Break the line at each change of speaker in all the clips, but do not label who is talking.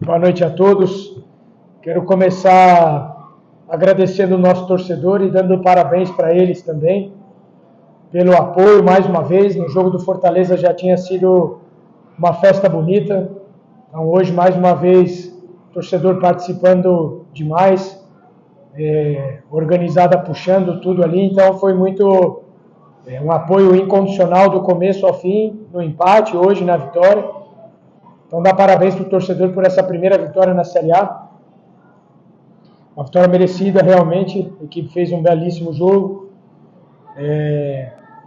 Boa noite a todos. Quero começar agradecendo o nosso torcedor e dando parabéns para eles também pelo apoio mais uma vez. No jogo do Fortaleza já tinha sido uma festa bonita. Então hoje mais uma vez o torcedor participando demais, organizada puxando tudo ali. Então foi muito um apoio incondicional do começo ao fim, no empate, hoje na vitória. Então dá parabéns para o torcedor por essa primeira vitória na Série A. Uma vitória merecida realmente, a equipe fez um belíssimo jogo.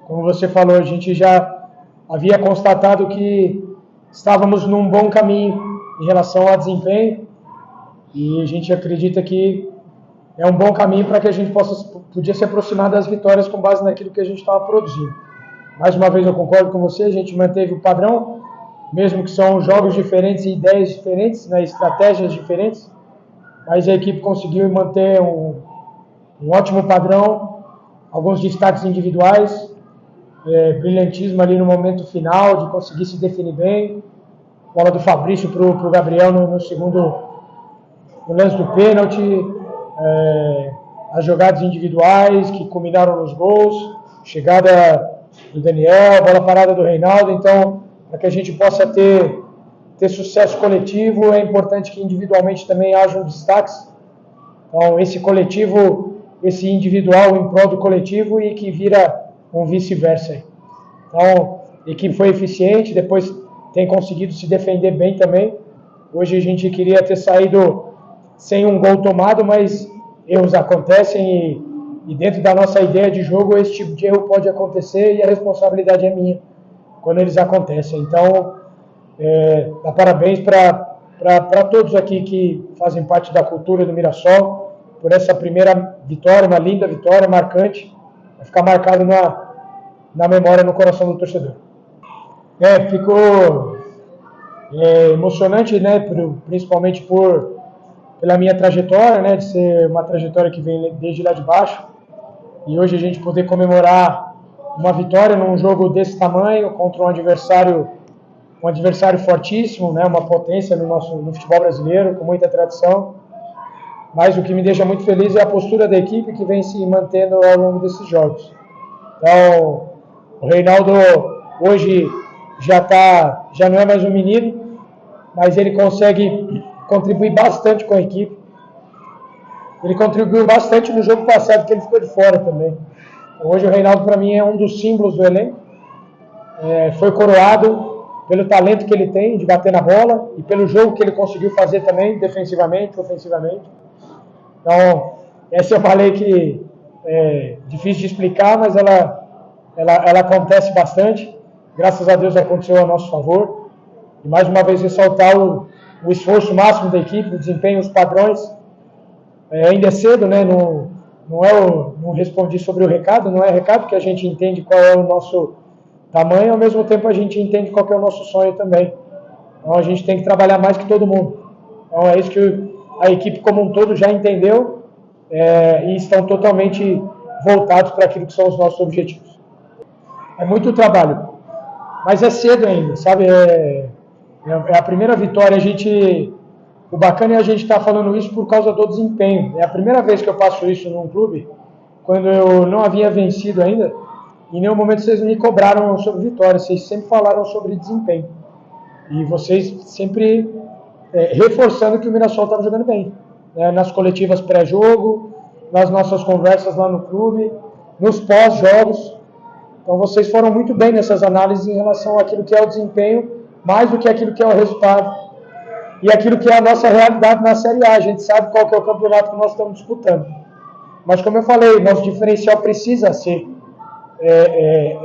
Como você falou, a gente já havia constatado que estávamos num bom caminho em relação ao desempenho e a gente acredita que é um bom caminho para que a gente podia se aproximar das vitórias com base naquilo que a gente estava produzindo. Mais uma vez eu concordo com você, a gente manteve o padrão, mesmo que são jogos diferentes e ideias diferentes, né, estratégias diferentes, mas a equipe conseguiu manter um ótimo padrão, alguns destaques individuais, brilhantismo ali no momento final, de conseguir se definir bem, bola do Fabrício para o Gabriel no segundo, no lance do pênalti, as jogadas individuais que culminaram nos gols, chegada do Daniel, bola parada do Reinaldo. Então, para que a gente possa ter sucesso coletivo, é importante que individualmente também hajam destaques. Então, esse coletivo, esse individual em prol do coletivo e que vira um vice-versa. Então, a equipe foi eficiente, depois tem conseguido se defender bem também. Hoje a gente queria ter saído sem um gol tomado, mas erros acontecem e dentro da nossa ideia de jogo esse tipo de erro pode acontecer e a responsabilidade é minha quando eles acontecem. Então, dá parabéns para todos aqui que fazem parte da cultura do Mirassol, por essa primeira vitória, uma linda vitória, marcante, vai ficar marcado na memória, no coração do torcedor. Ficou emocionante, né, principalmente pela minha trajetória, né, de ser uma trajetória que vem desde lá de baixo, e hoje a gente poder comemorar uma vitória num jogo desse tamanho, contra um adversário fortíssimo, né, uma potência no futebol brasileiro, com muita tradição. Mas o que me deixa muito feliz é a postura da equipe que vem se mantendo ao longo desses jogos. Então, o Reinaldo hoje já não é mais um menino, mas ele consegue contribuir bastante com a equipe. Ele contribuiu bastante no jogo passado, que ele ficou de fora também. Hoje o Reinaldo, para mim, é um dos símbolos do elenco. Foi coroado pelo talento que ele tem de bater na bola e pelo jogo que ele conseguiu fazer também, defensivamente, ofensivamente. Então, essa eu falei que é difícil de explicar, mas ela acontece bastante. Graças a Deus aconteceu a nosso favor. E mais uma vez ressaltar o esforço máximo da equipe, o desempenho, os padrões. Ainda é cedo, né? Não respondi sobre o recado, não é recado, porque a gente entende qual é o nosso tamanho, ao mesmo tempo a gente entende qual é o nosso sonho também. Então a gente tem que trabalhar mais que todo mundo. Então é isso que a equipe como um todo já entendeu e estão totalmente voltados para aquilo que são os nossos objetivos. É muito trabalho, mas é cedo ainda, sabe? É a primeira vitória, o bacana é a gente estar falando isso por causa do desempenho. É a primeira vez que eu passo isso num clube, quando eu não havia vencido ainda, e em nenhum momento vocês me cobraram sobre vitória, vocês sempre falaram sobre desempenho. E vocês sempre reforçando que o Mirassol estava jogando bem. Né? Nas coletivas pré-jogo, nas nossas conversas lá no clube, nos pós-jogos. Então vocês foram muito bem nessas análises em relação àquilo que é o desempenho, mais do que aquilo que é o resultado. E aquilo que é a nossa realidade na Série A. A gente sabe qual que é o campeonato que nós estamos disputando. Mas como eu falei, nosso diferencial precisa ser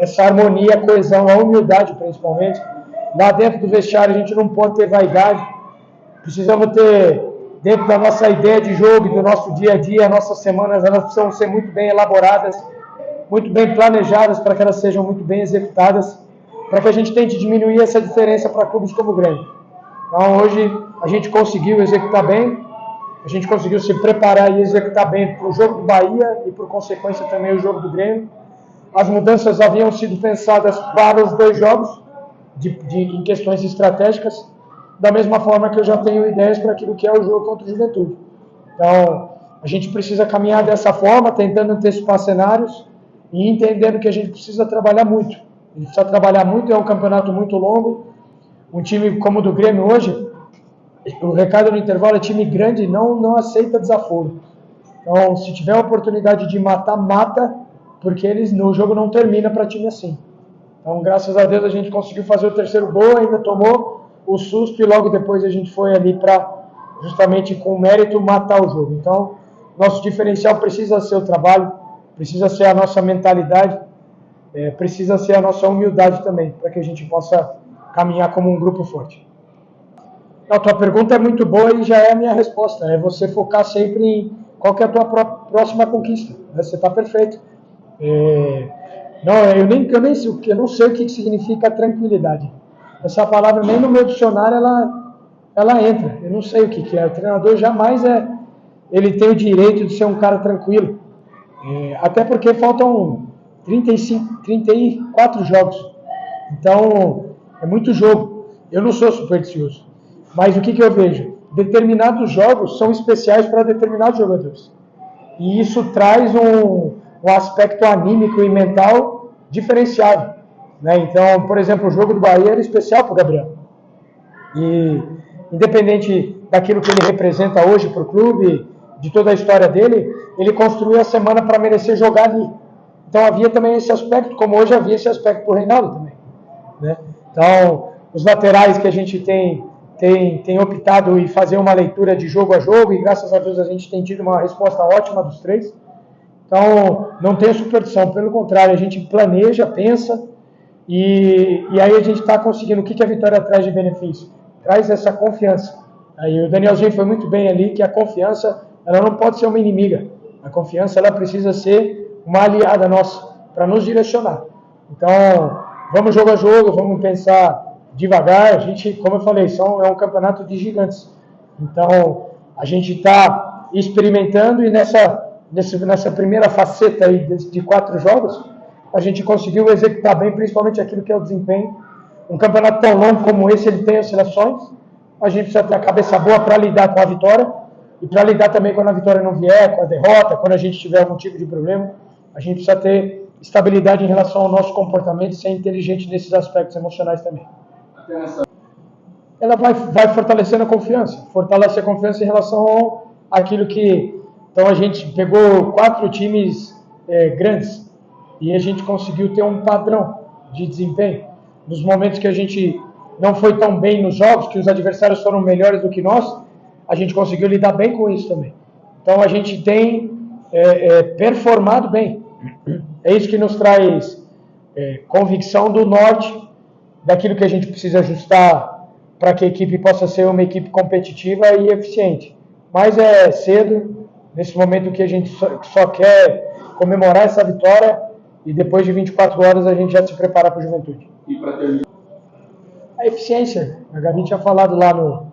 essa harmonia, a coesão, a humildade principalmente. Lá dentro do vestiário a gente não pode ter vaidade. Precisamos ter, dentro da nossa ideia de jogo, do nosso dia a dia, nossas semanas, elas precisam ser muito bem elaboradas, muito bem planejadas para que elas sejam muito bem executadas, para que a gente tente diminuir essa diferença para clubes como o Grêmio. Então hoje a gente conseguiu executar bem, a gente conseguiu se preparar e executar bem para o jogo do Bahia e por consequência também o jogo do Grêmio. As mudanças haviam sido pensadas para os dois jogos, em questões estratégicas, da mesma forma que eu já tenho ideias para aquilo que é o jogo contra o Juventude. Então, a gente precisa caminhar dessa forma, tentando antecipar cenários e entendendo que a gente precisa trabalhar muito. A gente precisa trabalhar muito, é um campeonato muito longo. Um time como o do Grêmio hoje, o recado no intervalo é time grande, não aceita desaforo. Então, se tiver a oportunidade de matar, mata, porque o jogo não termina para time assim. Então, graças a Deus, a gente conseguiu fazer o terceiro gol, ainda tomou o susto e logo depois a gente foi ali para, justamente com mérito, matar o jogo. Então, nosso diferencial precisa ser o trabalho, precisa ser a nossa mentalidade, precisa ser a nossa humildade também, para que a gente possa caminhar como um grupo forte. A tua pergunta é muito boa e já é a minha resposta. É você focar sempre em qual que é a tua próxima conquista. Você está perfeito. Eu não sei o que significa tranquilidade. Essa palavra nem no meu dicionário ela entra. Eu não sei o que é. O treinador jamais ele tem o direito de ser um cara tranquilo. Até porque faltam 34 jogos. Então, é muito jogo. Eu não sou supersticioso. Mas o que eu vejo? Determinados jogos são especiais para determinados jogadores. E isso traz um aspecto anímico e mental diferenciado. Né? Então, por exemplo, o jogo do Bahia era especial para o Gabriel. E, independente daquilo que ele representa hoje para o clube, de toda a história dele, ele construiu a semana para merecer jogar ali. Então havia também esse aspecto, como hoje havia esse aspecto para o Reinaldo também. Né? Então, os laterais que a gente tem optado em fazer uma leitura de jogo a jogo e graças a Deus a gente tem tido uma resposta ótima dos três. Então, não tem superstição, pelo contrário, a gente planeja, pensa e aí a gente está conseguindo. O que a vitória traz de benefício? Traz essa confiança. Aí o Danielzinho foi muito bem ali, que a confiança ela não pode ser uma inimiga. A confiança ela precisa ser uma aliada nossa para nos direcionar. Então, vamos jogo a jogo, vamos pensar devagar. A gente, como eu falei, é um campeonato de gigantes. Então, a gente está experimentando e nessa primeira faceta aí de 4 jogos, a gente conseguiu executar bem, principalmente aquilo que é o desempenho. Um campeonato tão longo como esse, ele tem oscilações. A gente precisa ter a cabeça boa para lidar com a vitória e para lidar também quando a vitória não vier, com a derrota, quando a gente tiver algum tipo de problema. A gente precisa ter estabilidade em relação ao nosso comportamento e ser inteligente nesses aspectos emocionais também. Ela vai fortalecendo a confiança. Fortalece a confiança em relação àquilo que... Então a gente pegou 4 times grandes e a gente conseguiu ter um padrão de desempenho. Nos momentos que a gente não foi tão bem nos jogos, que os adversários foram melhores do que nós, a gente conseguiu lidar bem com isso também. Então a gente tem performado bem. É isso que nos traz convicção do norte, daquilo que a gente precisa ajustar para que a equipe possa ser uma equipe competitiva e eficiente. Mas é cedo, nesse momento que a gente só quer comemorar essa vitória e depois de 24 horas a gente já se prepara para o Juventude.
E para terminar?
A eficiência. A Gabi tinha falado lá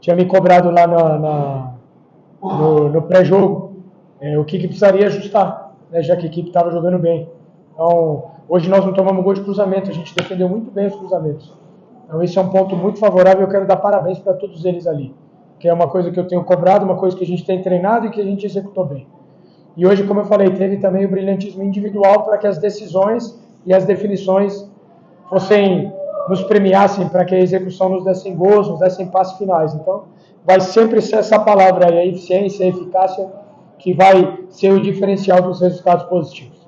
tinha me cobrado lá no pré-jogo o que precisaria ajustar, né, já que a equipe estava jogando bem. Então, hoje nós não tomamos gol de cruzamento, a gente defendeu muito bem os cruzamentos. Então, esse é um ponto muito favorável, eu quero dar parabéns para todos eles ali, que é uma coisa que eu tenho cobrado, uma coisa que a gente tem treinado e que a gente executou bem. E hoje, como eu falei, teve também o brilhantismo individual para que as decisões e as definições nos premiassem, para que a execução nos dessem gols, nos dessem passes finais. Então, vai sempre ser essa palavra aí, a eficiência, a eficácia, que vai ser o diferencial dos resultados positivos.